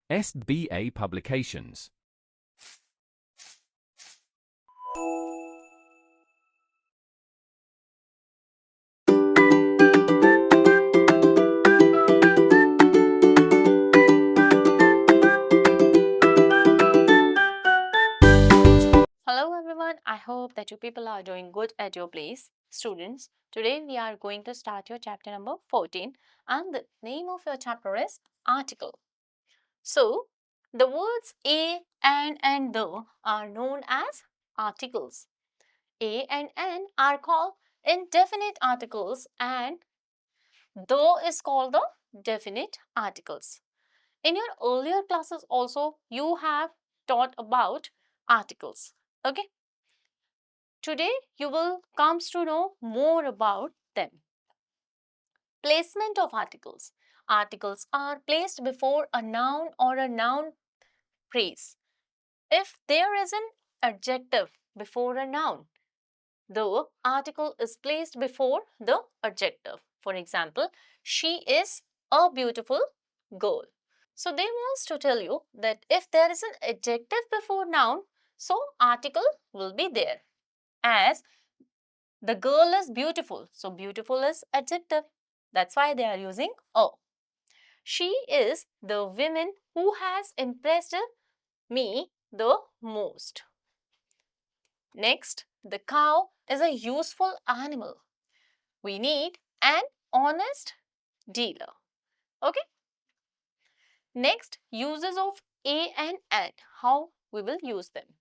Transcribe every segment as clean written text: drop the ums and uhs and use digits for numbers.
SBA Publications. Hello everyone, I hope that you people are doing good at your place. Students, today we are going to start your chapter number 14 and the name of your chapter is Article. So, the words a, and the are known as articles. A and an are called indefinite articles and the is called the definite articles. In your earlier classes also you have taught about articles. Okay. Today you will comes to know more about them. Placement of articles. Articles are placed before a noun or a noun phrase. If there is an adjective before a noun, the article is placed before the adjective. For example, she is a beautiful girl. So they wants to tell you that if there is an adjective before noun, so article will be there. As the girl is beautiful. So beautiful is adjective. That's why they are using a. She is the woman who has impressed me the most. Next, the cow is a useful animal. We need an honest dealer. Okay. Next, uses of a and an. How we will use them.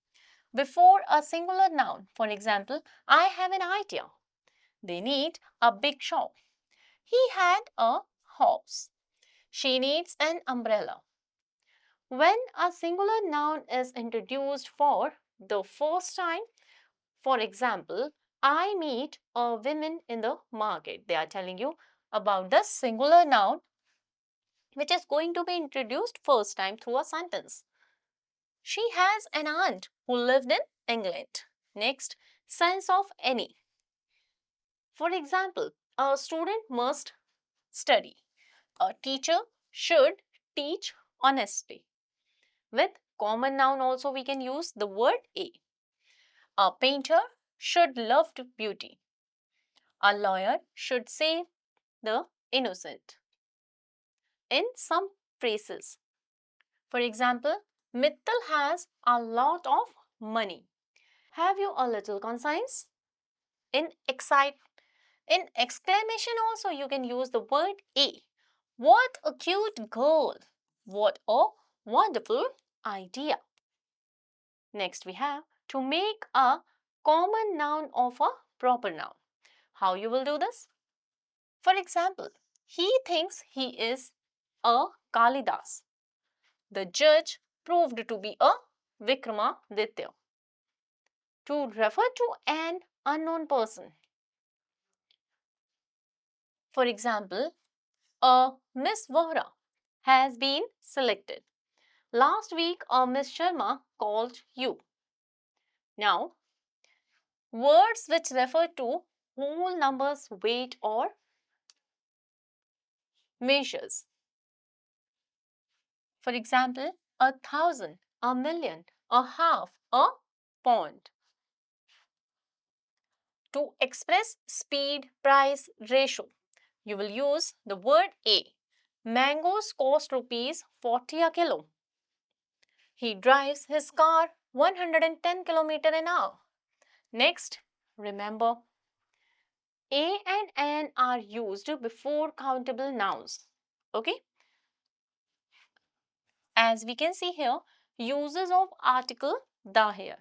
Before a singular noun, for example, I have an idea. They need a big shop. He had a horse. She needs an umbrella. When a singular noun is introduced for the first time, for example, I meet a woman in the market. They are telling you about the singular noun which is going to be introduced first time through a sentence. She has an aunt who lived in England. Next, sense of any. For example, a student must study. A teacher should teach honestly. With common noun also we can use the word a. A painter should love beauty. A lawyer should save the innocent. In some phrases, for example, Mittal has a lot of money. Have you a little conscience? In in exclamation also you can use the word a. What a cute girl! What a wonderful idea! Next we have to make a common noun of a proper noun. How you will do this? For example, he thinks he is a Kalidas. The judge proved to be a Vikramaditya. To refer to an unknown person. For example, a Miss Vohra has been selected. Last week, a Miss Sharma called you. Now, words which refer to whole numbers, weight or measures. For example, 1,000, a million, a half, a pond. To express speed, price, ratio, you will use the word a. Mangoes cost rupees 40 a kilo. He drives his car 110 km an hour. Next, remember, a and an are used before countable nouns. Okay? As we can see here, uses of article the here.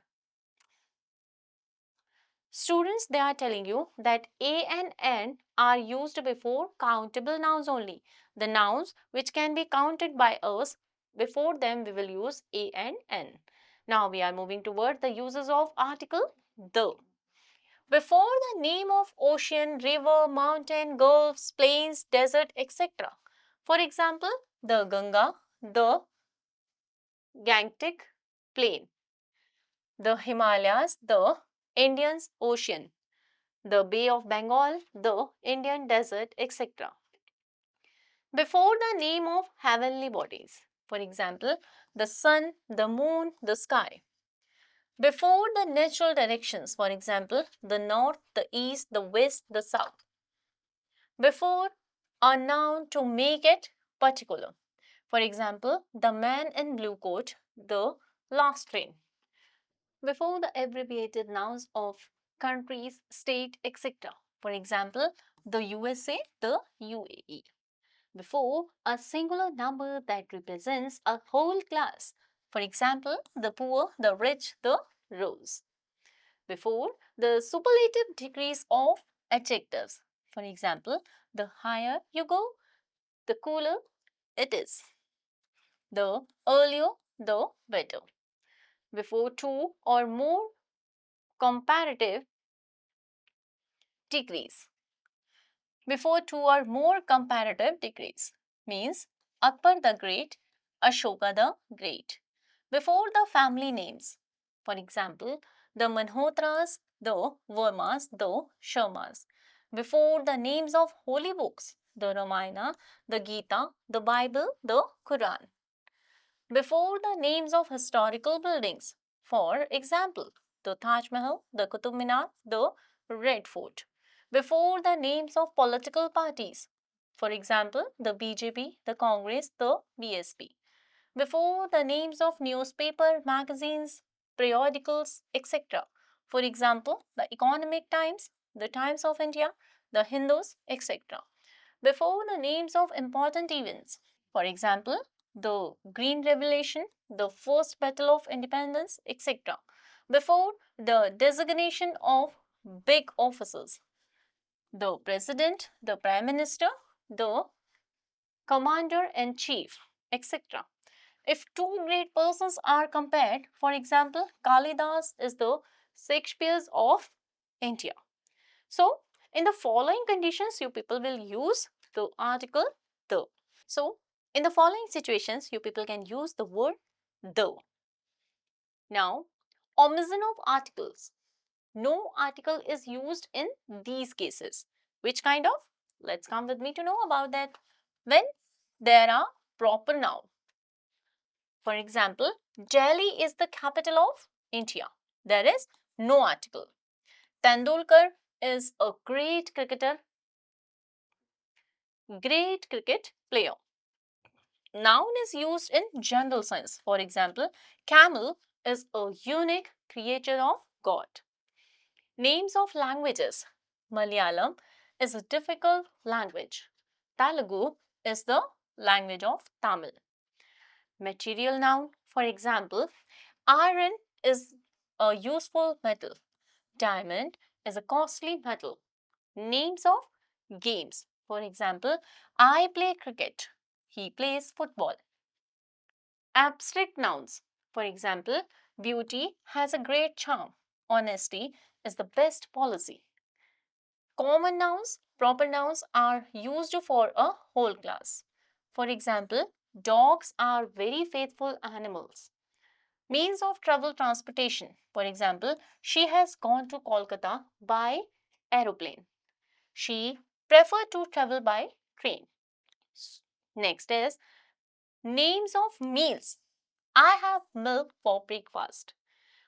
Students, they are telling you that a and n are used before countable nouns only. The nouns which can be counted by us, before them we will use a and n. Now we are moving toward the uses of article the. Before the name of ocean, river, mountain, gulfs, plains, desert, etc. For example, the Ganga, the Gangetic Plain, the Himalayas, the Indian Ocean, the Bay of Bengal, the Indian desert, etc. Before the name of heavenly bodies. For example, the sun, the moon, the sky. Before the natural directions, for example, the north, the east, the west, the south. Before a noun to make it particular. For example, the man in blue coat, the last train. Before the abbreviated nouns of countries, state, etc. For example, the USA, the UAE. Before a singular number that represents a whole class. For example, the poor, the rich, the rose. Before the superlative degrees of adjectives. For example, the higher you go, the cooler it is. The earlier, the better. Before two or more comparative degrees. Before two or more comparative degrees means Akbar the Great, Ashoka the Great. Before the family names, for example, the Manhotras, the Vermas, the Sharmas. Before the names of holy books, the Ramayana, the Gita, the Bible, the Quran. Before the names of historical buildings, for example, the Taj Mahal, the Qutub Minar, the Red Fort. Before the names of political parties, for example, the BJP, the Congress, the BSP. Before the names of newspaper, magazines, periodicals, etc. For example, the Economic Times, the Times of India, the Hindus, etc. Before the names of important events, for example, the Green Revolution, the First Battle of Independence, etc. Before the designation of big officers, the President, the Prime Minister, the Commander in Chief, etc. If two great persons are compared, for example, Kalidas is the Shakespeare of India. So, in the following conditions, you people will use the article the. So, in the following situations, you people can use the word the. Now, omission of articles. No article is used in these cases. Which kind of? Let's come with me to know about that. When there are proper noun. For example, Delhi is the capital of India. There is no article. Tendulkar is a great cricket player. Noun is used in general sense. For example, camel is a unique creature of God. Names of languages. Malayalam is a difficult language. Telugu is the language of Tamil. Material noun. For example, iron is a useful metal. Diamond is a costly metal. Names of games. For example, I play cricket. He plays football. Abstract nouns. For example, beauty has a great charm. Honesty is the best policy. Common nouns, proper nouns are used for a whole class. For example, dogs are very faithful animals. Means of travel transportation. For example, she has gone to Kolkata by aeroplane. She preferred to travel by train. Next is names of meals. I have milk for breakfast.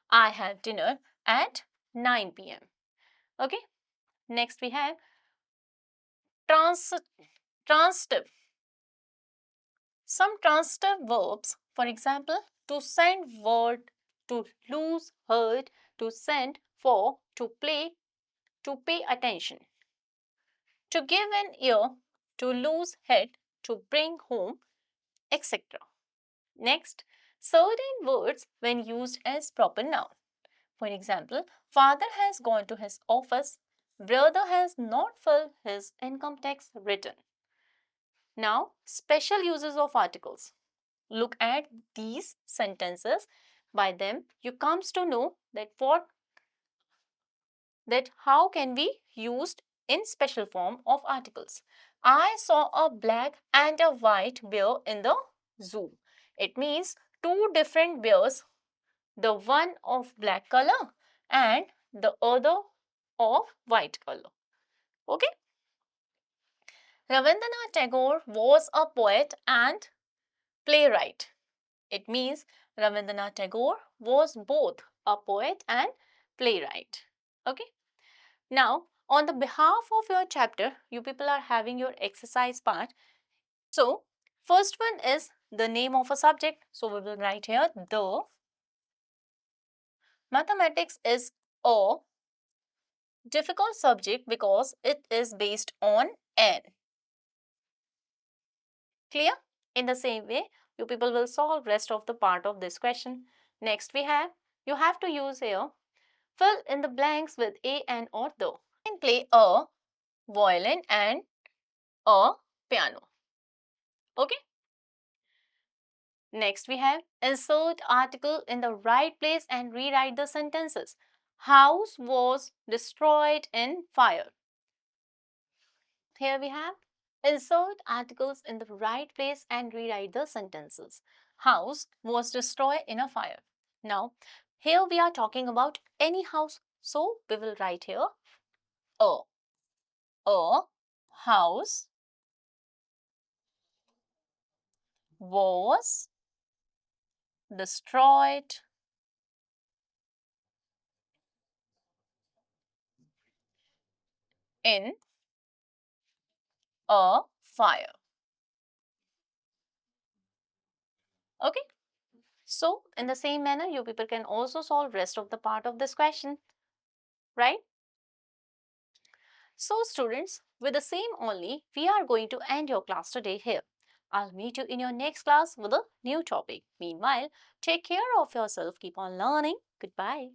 I had dinner at 9 p.m. Okay. Next we have transitive. Some transitive verbs, for example, to send word, to lose heard, to send for, to play, to pay attention. To give an ear, to lose head, to bring home, etc. Next, certain words when used as proper noun. For example, father has gone to his office, brother has not filled his income tax return. Now, special uses of articles. Look at these sentences. By them, you comes to know that how can be used in special form of articles. I saw a black and a white bear in the zoo. It means two different bears, the one of black color and the other of white color. Okay. Rabindranath Tagore was a poet and playwright. It means Rabindranath Tagore was both a poet and playwright. Okay. Now, on the behalf of your chapter, you people are having your exercise part. So, first one is the name of a subject. So, we will write here the mathematics is a difficult subject because it is based on n. Clear? In the same way, you people will solve rest of the part of this question. Next we have, you have to use here, fill in the blanks with a, and, or the. You can play a violin and a piano. Okay? Next we have, insert article in the right place and rewrite the sentences. House was destroyed in fire. Here we have, insert articles in the right place and rewrite the sentences. House was destroyed in a fire. Now, here we are talking about any house. So, we will write here a. A house was destroyed in a fire. Okay. So, in the same manner, you people can also solve rest of the part of this question, right? So students, with the same only, we are going to end your class today here. I'll meet you in your next class with a new topic. Meanwhile, take care of yourself, keep on learning. Goodbye.